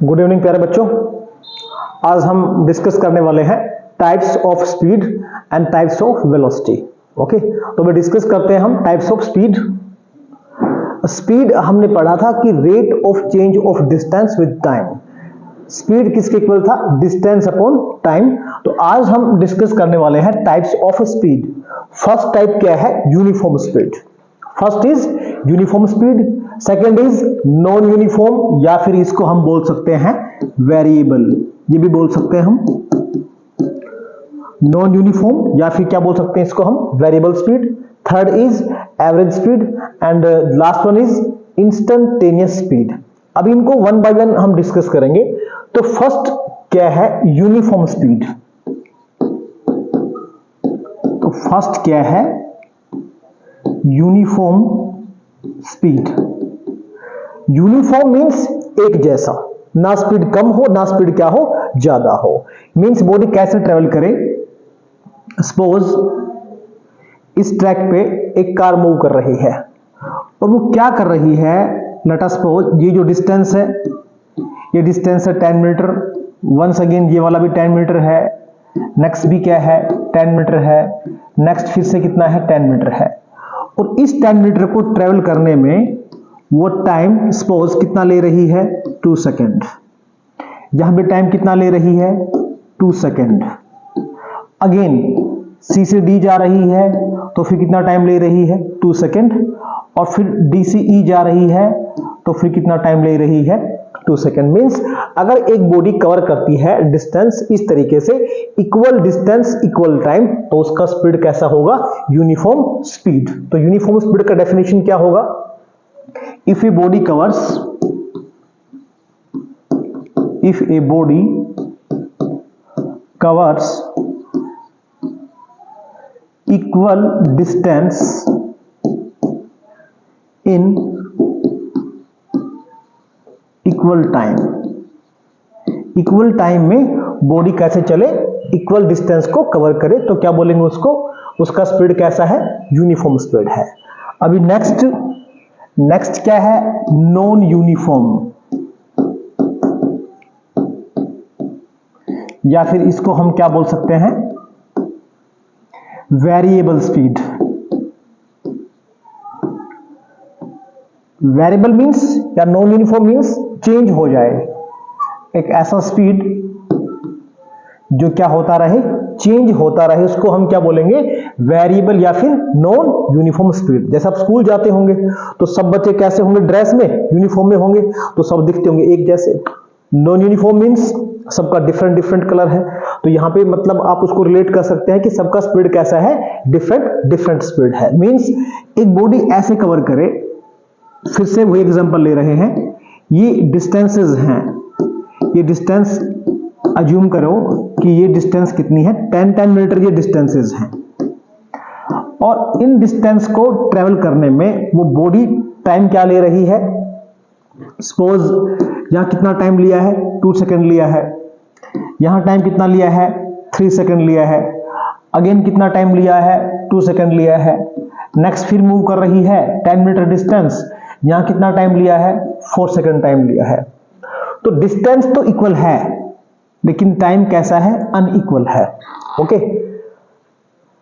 Good evening प्यारे बच्चों। आज हम डिस्कस करने वाले हैं types of speed and types of velocity. Okay, तो मैं डिस्कस करते हैं हम टाइप्स ऑफ स्पीड। स्पीड हमने पढ़ा था कि rate of change of distance with time. Speed किसके इक्वल था? Distance upon time. तो आज हम डिस्कस करने वाले हैं types of speed. First type क्या है? Uniform speed. First is uniform speed, second is non uniform या फिर इसको हम बोल सकते हैं वेरिएबल, ये भी बोल सकते हैं हम नॉन यूनिफॉर्म या फिर क्या बोल सकते हैं इसको हम variable speed. Third is average speed and last one is instantaneous speed. अब इनको वन बाय वन हम डिस्कस करेंगे। तो फर्स्ट क्या है? Uniform speed. तो फर्स्ट क्या है? Uniform speed. यूनिफॉर्म मींस एक जैसा, ना स्पीड कम हो ना स्पीड क्या हो, ज्यादा हो। मींस बॉडी कैसे ट्रेवल करे। सपोज इस ट्रैक पे एक कार मूव कर रही है और वो क्या कर रही है, लेट अस सपोज ये जो डिस्टेंस है, ये डिस्टेंस है 10 मीटर। वंस अगेन ये वाला भी 10 मीटर है, नेक्स्ट भी क्या है 10 मीटर है, नेक्स्ट फिर से कितना है 10 मीटर है। और इस 10 मीटर को ट्रेवल करने में वो टाइम सपोज कितना ले रही है? 2 सेकेंड। यहां पे टाइम कितना ले रही है? 2 सेकेंड। अगेन सी से डी जा रही है तो फिर कितना टाइम ले रही है? 2 सेकेंड। और फिर डी से ई जा रही है तो फिर कितना टाइम ले रही है? 2 सेकेंड। मींस अगर एक बॉडी कवर करती है डिस्टेंस इस तरीके से, इक्वल डिस्टेंस इक्वल टाइम, तो उसका स्पीड कैसा होगा? Uniform speed. तो यूनिफॉर्म स्पीड का डेफिनेशन क्या होगा? If a body covers equal distance in equal time, equal time में बॉडी कैसे चले? इक्वल डिस्टेंस को कवर करे तो क्या बोलेंगे उसको? उसका स्पीड कैसा है? यूनिफॉर्म स्पीड है। अभी नेक्स्ट क्या है? नॉन यूनिफॉर्म या फिर इसको हम क्या बोल सकते हैं? Variable speed. वेरिएबल मींस या नॉन यूनिफॉर्म मींस चेंज हो जाए, एक ऐसा स्पीड जो क्या होता रहे? चेंज होता रहे, उसको हम क्या बोलेंगे? वेरिएबल या फिर नॉन यूनिफॉर्म स्पीड। जैसे आप स्कूल जाते होंगे तो सब बच्चे कैसे होंगे? ड्रेस में, यूनिफॉर्म में होंगे तो सब दिखते होंगे एक जैसे। नॉन यूनिफॉर्म मींस सबका डिफरेंट डिफरेंट कलर है। तो यहां पे मतलब आप उसको रिलेट कर सकते हैं कि सबका स्पीड कैसा है? डिफरेंट डिफरेंट स्पीड है। मींस एक बॉडी ऐसे कवर करे, फिर से वही एग्जांपल ले रहे हैं, ये डिस्टेंसेस हैं, ये डिस्टेंस अज्यूम करो कि ये डिस्टेंस कितनी है? 10 मीटर ये डिस्टेंसेस हैं। और इन डिस्टेंस को ट्रेवल करने में वो बॉडी टाइम क्या ले रही है? सपोज यहां कितना टाइम लिया है? 2 सेकेंड लिया है। यहां टाइम कितना लिया है? 3 सेकेंड लिया है। अगेन कितना टाइम लिया है? 2 सेकेंड लिया है। नेक्स्ट फिर मूव कर रही है 10 मीटर डिस्टेंस, यहां कितना टाइम लिया है? 4 सेकेंड टाइम लिया है। तो डिस्टेंस तो इक्वल है लेकिन टाइम कैसा है? अनइक्वल है। ओके,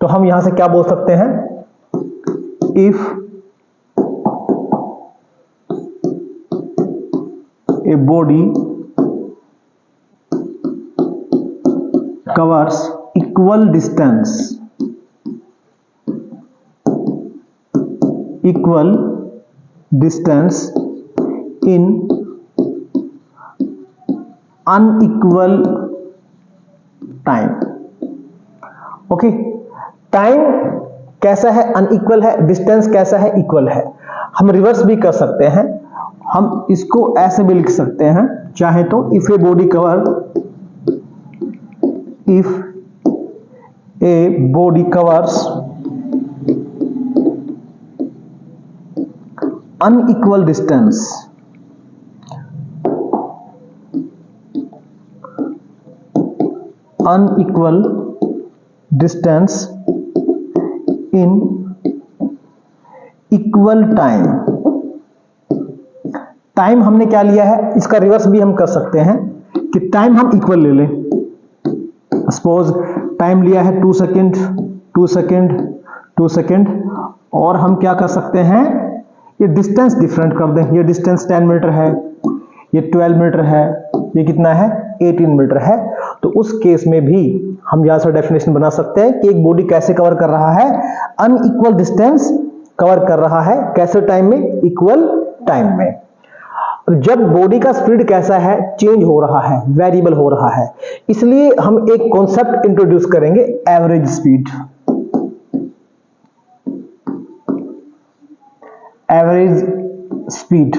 तो हम यहां से क्या बोल सकते हैं? If a body covers equal distance in unequal time. Okay, time कैसा है? अनइक्वल है। डिस्टेंस कैसा है? इक्वल है। हम रिवर्स भी कर सकते हैं, हम इसको ऐसे भी लिख सकते हैं चाहे तो, if a body covers unequal distance in equal time, time हमने क्या लिया है, इसका रिवर्स भी हम कर सकते हैं कि टाइम हम इक्वल ले लें। सपोज टाइम लिया है 2 सेकेंड 2 सेकेंड 2 सेकेंड, और हम क्या कर सकते हैं, ये डिस्टेंस डिफरेंट कर दें। ये डिस्टेंस 10 मीटर है, ये 12 मीटर है, ये कितना है 18 मीटर है। तो उस केस में भी हम यहां से डेफिनेशन बना सकते हैं कि एक बॉडी कैसे कवर कर रहा है, अनइक्वल डिस्टेंस कवर कर रहा है, कैसे टाइम में, इक्वल टाइम में। जब बॉडी का स्पीड कैसा है, चेंज हो रहा है, वेरिएबल हो रहा है, इसलिए हम एक कॉन्सेप्ट इंट्रोड्यूस करेंगे, average speed. Average speed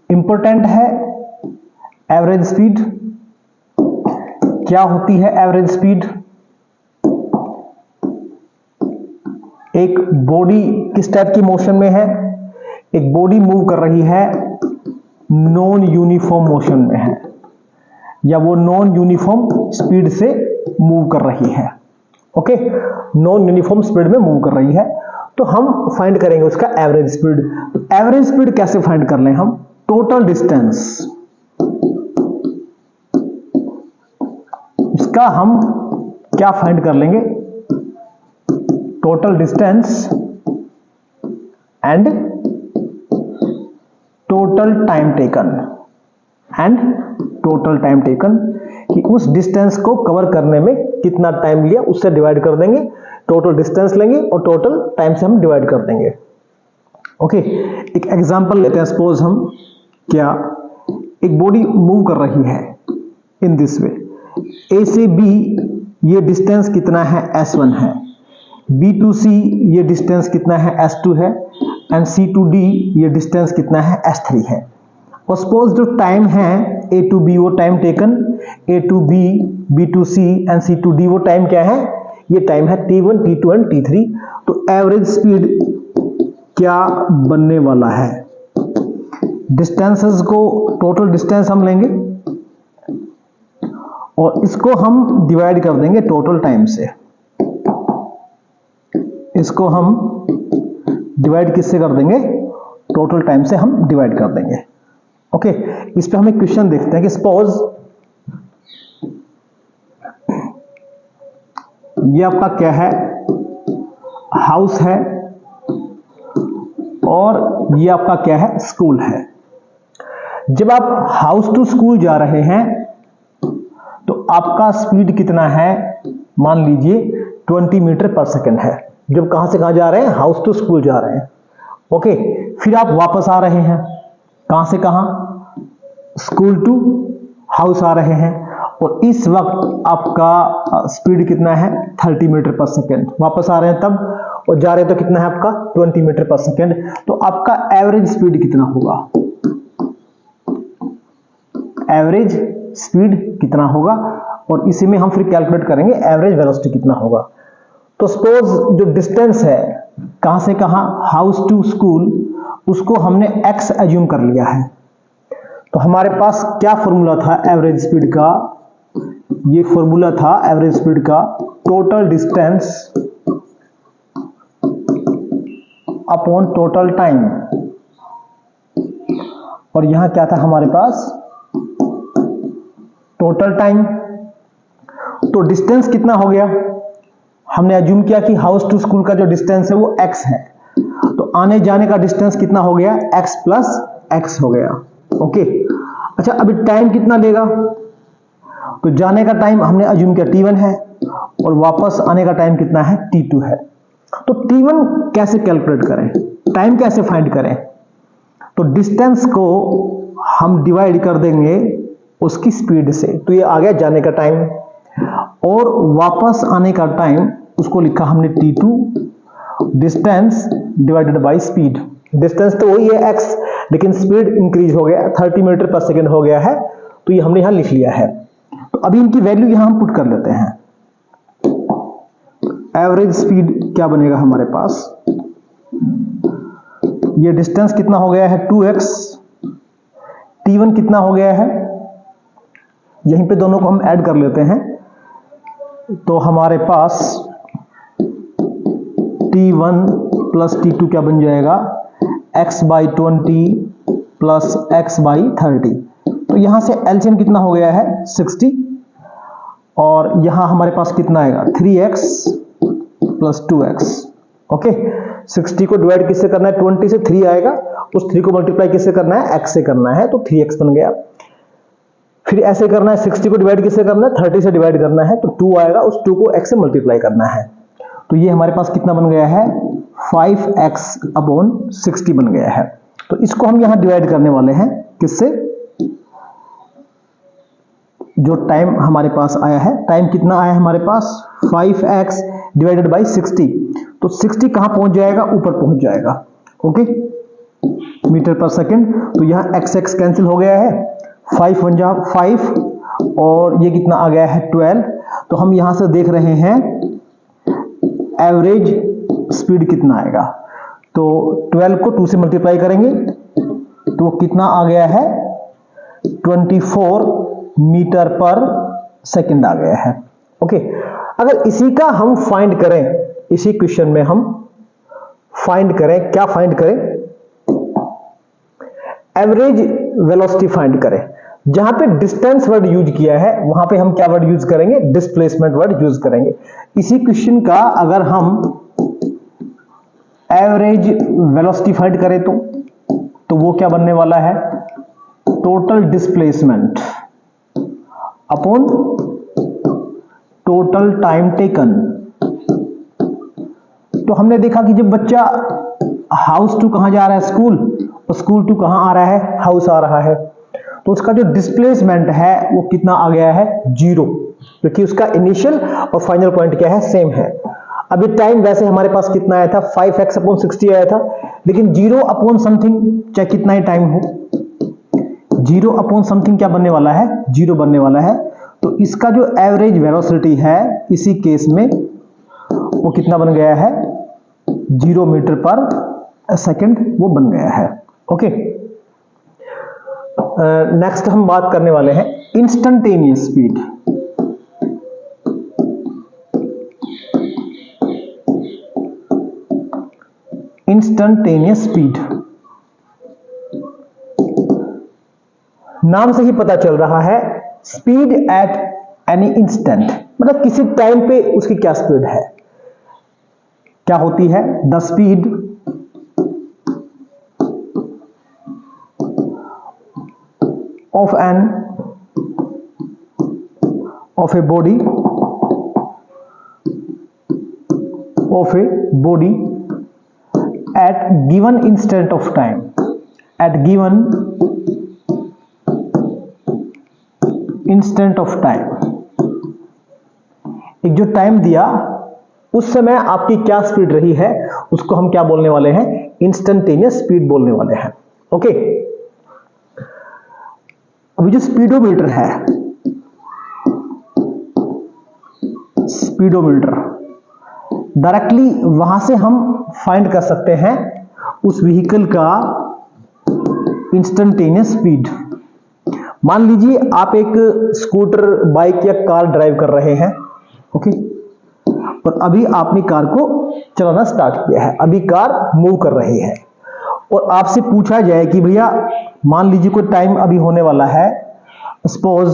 important है। एवरेज स्पीड क्या होती है? एवरेज स्पीड, एक बॉडी किस टाइप की मोशन में है, एक बॉडी मूव कर रही है नॉन यूनिफॉर्म मोशन में है, या वो नॉन यूनिफॉर्म स्पीड से मूव कर रही है। ओके, नॉन यूनिफॉर्म स्पीड में मूव कर रही है, तो हम फाइंड करेंगे उसका एवरेज स्पीड। तो एवरेज स्पीड कैसे फाइंड कर लें हम? टोटल डिस्टेंस, इसका हम क्या फाइंड कर लेंगे, total distance and total time taken, कि उस डिस्टेंस को कवर करने में कितना टाइम लिया, उससे डिवाइड कर देंगे। टोटल डिस्टेंस लेंगे और टोटल टाइम से हम डिवाइड कर देंगे। ओके, एक एग्जांपल लेते हैं। सपोज हम क्या, एक बॉडी मूव कर रही है इन दिस वे, ए से बी ये डिस्टेंस कितना है, S1 है, B to C ये डिस्टेंस कितना है, S2 है, एंड C to D ये डिस्टेंस कितना है, S3 है। और सपोज जो टाइम है A to B वो time taken, A to B, B to C and C to D वो टाइम क्या है, ये टाइम है T1, T2 एंड T3। तो एवरेज स्पीड क्या बनने वाला है, डिस्टेंसेस को, टोटल डिस्टेंस हम लेंगे और इसको हम डिवाइड कर देंगे टोटल टाइम से। इसको हम डिवाइड किससे कर देंगे, टोटल टाइम से हम डिवाइड कर देंगे। ओके, इस पे हम एक क्वेश्चन देखते हैं कि सपोज ये आपका क्या है, हाउस है, और ये आपका क्या है, स्कूल है। जब आप हाउस टू स्कूल जा रहे हैं तो आपका स्पीड कितना है, मान लीजिए 20 मीटर पर सेकेंड है। जब कहां से कहां जा रहे हैं, हाउस टू स्कूल जा रहे हैं। ओके, फिर आप वापस आ रहे हैं, कहां से कहां, स्कूल टू हाउस आ रहे हैं, और इस वक्त आपका स्पीड कितना है, 30 मीटर पर सेकेंड। वापस आ रहे हैं तब, और जा रहे हैं तो कितना है आपका, 20 मीटर पर सेकेंड। तो आपका एवरेज स्पीड कितना होगा, एवरेज स्पीड कितना होगा, और इसी में हम फिर कैलकुलेट करेंगे एवरेज वेलोसिटी कितना होगा। तो सपोज जो डिस्टेंस है कहां से कहां, हाउस टू स्कूल, उसको हमने x एज्यूम कर लिया है। तो हमारे पास क्या फॉर्मूला था एवरेज स्पीड का, ये फॉर्मूला था एवरेज स्पीड का, total distance upon total time, और यहां क्या था हमारे पास, टोटल टाइम। तो डिस्टेंस कितना हो गया, हमने एज्यूम किया कि हाउस टू स्कूल का जो डिस्टेंस है वो x है, तो आने जाने का डिस्टेंस कितना हो गया, x प्लस x हो गया। ओके, अच्छा अभी टाइम कितना लेगा, तो जाने का टाइम हमने एज्यूम किया T1 है, और वापस आने का टाइम कितना है, T2 है। तो T1 कैसे कैलकुलेट करें, टाइम कैसे फाइंड करें, तो डिस्टेंस को हम डिवाइड कर देंगे उसकी स्पीड से। तो ये आ गया जाने का टाइम, और वापस आने का टाइम उसको लिखा हमने T2, distance divided by speed. Distance तो वही है x, लेकिन स्पीड इंक्रीज हो गया, 30 मीटर पर सेकेंड हो गया है, तो ये हमने यहां लिख लिया है। तो अभी इनकी वैल्यू यहां हम पुट कर लेते हैं। एवरेज स्पीड क्या बनेगा हमारे पास, ये डिस्टेंस कितना हो गया है 2x, T1 कितना हो गया है, यहीं पे दोनों को हम ऐड कर लेते हैं। तो हमारे पास T1 प्लस T2 क्या बन जाएगा, x by 20 plus x by 30। तो यहां से एलसीएम कितना हो गया है 60, और यहां हमारे पास कितना आएगा 3x प्लस 2x। ओके, 60 को डिवाइड किससे करना है 20 से, 3 आएगा, उस 3 को मल्टीप्लाई किससे करना है x से करना है, तो 3x बन गया। फिर ऐसे करना है 60 को डिवाइड किससे करना है 30 से डिवाइड करना है, तो 2 आएगा, उस 2 को x से मल्टीप्लाई करना है। तो ये हमारे पास कितना बन गया है 5x अपॉन 60 बन गया है। तो इसको हम यहां डिवाइड करने वाले हैं किससे, जो टाइम हमारे पास आया है, टाइम कितना आया है हमारे पास 5x डिवाइडेड बाई 60। तो 60 कहां पहुंच जाएगा, ऊपर पहुंच जाएगा। ओके, मीटर पर सेकंड। तो यहां x कैंसिल हो गया है, 5 1 जा 5, और ये कितना आ गया है 12। तो हम यहां से देख रहे हैं एवरेज स्पीड कितना आएगा, तो 12 को 2 से मल्टीप्लाई करेंगे तो कितना आ गया है 24 मीटर पर सेकंड आ गया है। ओके, अगर इसी का हम फाइंड करें, इसी क्वेश्चन में हम फाइंड करें, क्या फाइंड करें, एवरेज वेलोसिटी फाइंड करें। जहां पे डिस्टेंस वर्ड यूज किया है वहां पे हम क्या वर्ड यूज करेंगे, डिस्प्लेसमेंट वर्ड यूज करेंगे। इसी क्वेश्चन का अगर हम एवरेज वेलोसिटी फाइंड करें तो वो क्या बनने वाला है, total displacement upon total time taken. तो हमने देखा कि जब बच्चा हाउस टू कहां जा रहा है स्कूल, और स्कूल टू कहां आ रहा है, हाउस आ रहा है, तो उसका जो डिस्प्लेसमेंट है वो कितना आ गया है 0, क्योंकि उसका इनिशियल और फाइनल पॉइंट क्या है, सेम है। अभी टाइम वैसे हमारे पास कितना आया था 5x अपॉन 60 आया था, लेकिन 0 अपॉन समथिंग चाहे कितना ही टाइम हो, 0 अपॉन समथिंग क्या बनने वाला है 0 बनने वाला है। तो इसका जो एवरेज वेलोसिटी है इसी केस में वो कितना बन गया है 0 मीटर पर सेकंड वो बन गया है। ओके, नेक्स्ट हम बात करने वाले हैं इंस्टेंटेनियस स्पीड। इंस्टेंटेनियस स्पीड, नाम से ही पता चल रहा है स्पीड एट एनी इंस्टेंट, मतलब किसी टाइम पे उसकी क्या स्पीड है, क्या होती है the speed of a body at given instant of time, at given instant of time। एक जो टाइम दिया उस समय आपकी क्या स्पीड रही है उसको हम क्या बोलने वाले हैं, इंस्टेंटेनियस स्पीड बोलने वाले हैं। ओके, अभी जो स्पीडोमीटर है, स्पीडोमीटर डायरेक्टली वहां से हम फाइंड कर सकते हैं उस व्हीकल का इंस्टेंटेनियस स्पीड। मान लीजिए आप एक स्कूटर, बाइक या कार ड्राइव कर रहे हैं, ओके, और अभी आपने कार को चलाना स्टार्ट किया है, अभी कार मूव कर रही है, और आपसे पूछा जाए कि भैया मान लीजिए कोई टाइम अभी होने वाला है, सपोज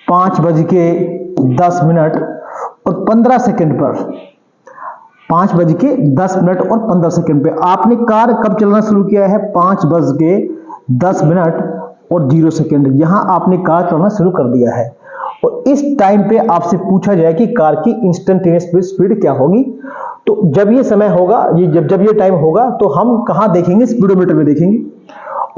5:10 और 15 सेकंड पर, 5:10 और 15 सेकंड पे आपने कार कब चलाना शुरू किया है 5:10 और 0 सेकंड, यहां आपने कार चलाना शुरू कर दिया है। और इस टाइम पे आपसे पूछा जाए कि कार की इंस्टेंटेनियस स्पीड क्या होगी, तो जब ये समय होगा, जब ये टाइम होगा तो हम कहां देखेंगे, स्पीडोमीटर में देखेंगे,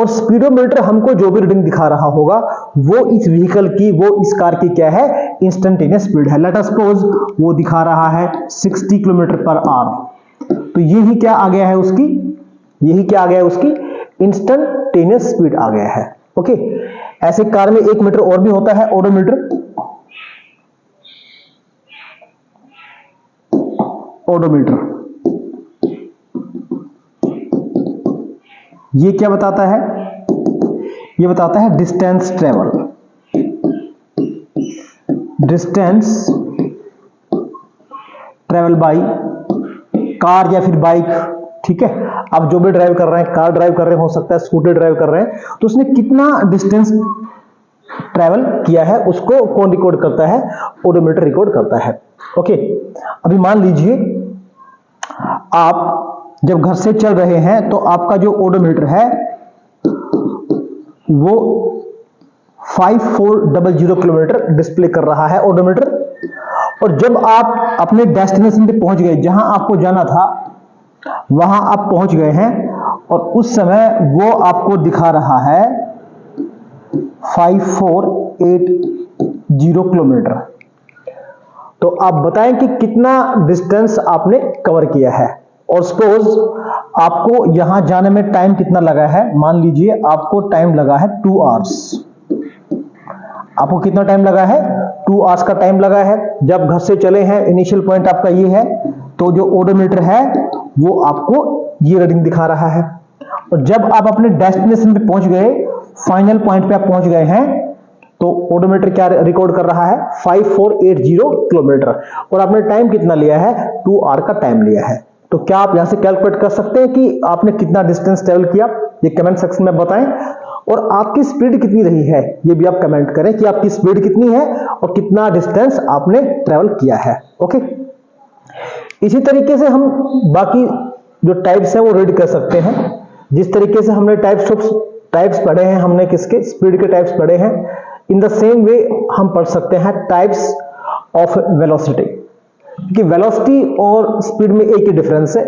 और स्पीडोमीटर हमको जो भी रीडिंग दिखा रहा होगा वो इस व्हीकल की, वो इस कार की क्या है, इंस्टेंटेनियस स्पीड है। लेट अस सपोज वो दिखा रहा है 60 किलोमीटर पर आवर, तो यही क्या आ गया है उसकी, यही क्या आ गया है उसकी इंस्टेंटेनियस स्पीड आ गया है। ओके, ऐसे कार में एक मीटर और भी होता है, ओडोमीटर। ओडोमीटर ये क्या बताता है, ये बताता है distance travel, distance travel by car या फिर बाइक ठीक है। आप जो भी ड्राइव कर रहे हैं, कार ड्राइव कर रहे हैं, हो सकता है स्कूटर ड्राइव कर रहे हैं, तो उसने कितना डिस्टेंस ट्रैवल किया है उसको कौन रिकॉर्ड करता है? ओडोमीटर रिकॉर्ड करता है। ओके, अभी मान लीजिए आप जब घर से चल रहे हैं तो आपका जो ओडोमीटर है वो 5400 किलोमीटर डिस्प्ले कर रहा है ओडोमीटर। और जब आप अपने डेस्टिनेशन पे पहुंच गए, जहां आपको जाना था वहां आप पहुंच गए हैं, और उस समय वो आपको दिखा रहा है 5480 किलोमीटर। तो आप बताएं कि कितना डिस्टेंस आपने कवर किया है। और सपोज आपको यहां जाने में टाइम कितना लगा है? मान लीजिए आपको टाइम लगा है 2 आवर्स। आपको कितना टाइम लगा है? 2 आवर्स का टाइम लगा है। जब घर से चले हैं, इनिशियल पॉइंट आपका ये है, तो जो ओडोमीटर है वो आपको ये रीडिंग दिखा रहा है। और जब आप अपने डेस्टिनेशन पे पहुंच गए, फाइनल पॉइंट पे आप पहुंच गए हैं, तो ओडोमीटर क्या रिकॉर्ड कर रहा है? 5480 किलोमीटर। और आपने टाइम कितना लिया है? 2 आवर का टाइम लिया है। तो क्या आप यहां से कैलकुलेट कर सकते हैं कि आपने कितना डिस्टेंस ट्रेवल किया? ये कमेंट सेक्शन में बताएं। और आपकी स्पीड कितनी रही है ये भी आप कमेंट करें कि आपकी स्पीड कितनी है और कितना डिस्टेंस आपने ट्रेवल किया है। ओके, इसी तरीके से हम बाकी जो टाइप्स हैं वो रीड कर सकते हैं। जिस तरीके से हमने टाइप्स पढ़े हैं, हमने किसके? स्पीड के टाइप्स पढ़े हैं। इन द सेम वे हम पढ़ सकते हैं टाइप्स ऑफ वेलोसिटी, क्योंकि वेलोसिटी और स्पीड में एक ही डिफरेंस है।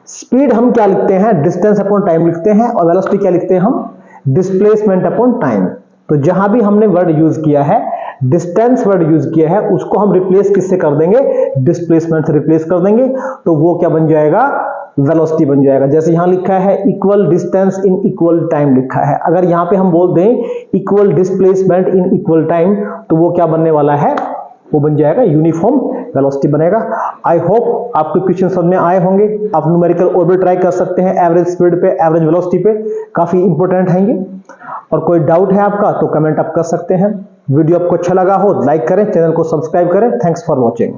स्पीड हम क्या लिखते हैं? डिस्टेंस अपॉन टाइम लिखते हैं, और वेलोसिटी क्या लिखते हैं हम? Displacement upon time. तो जहां भी हमने वर्ड यूज किया है, डिस्टेंस वर्ड यूज किया है, उसको हम रिप्लेस किससे कर देंगे? डिस्प्लेसमेंट से रिप्लेस कर देंगे। तो वो क्या बन जाएगा? वेलोसिटी बन जाएगा। जैसे यहां लिखा है equal distance in equal time लिखा है, अगर यहां पे हम बोल दें equal displacement in equal time, तो वो क्या बनने वाला है? वो बन जाएगा यूनिफॉर्म वेलोसिटी बनेगा। आई होप आपके क्वेश्चन समझ में आए होंगे। आप न्यूमेरिकल और भी ट्राई कर सकते हैं एवरेज स्पीड पे, एवरेज वेलोसिटी पे, काफी इंपॉर्टेंट है ये। और कोई डाउट है आपका तो कमेंट आप कर सकते हैं। वीडियो आपको अच्छा लगा हो लाइक करें, चैनल को सब्सक्राइब करें। Thanks for watching.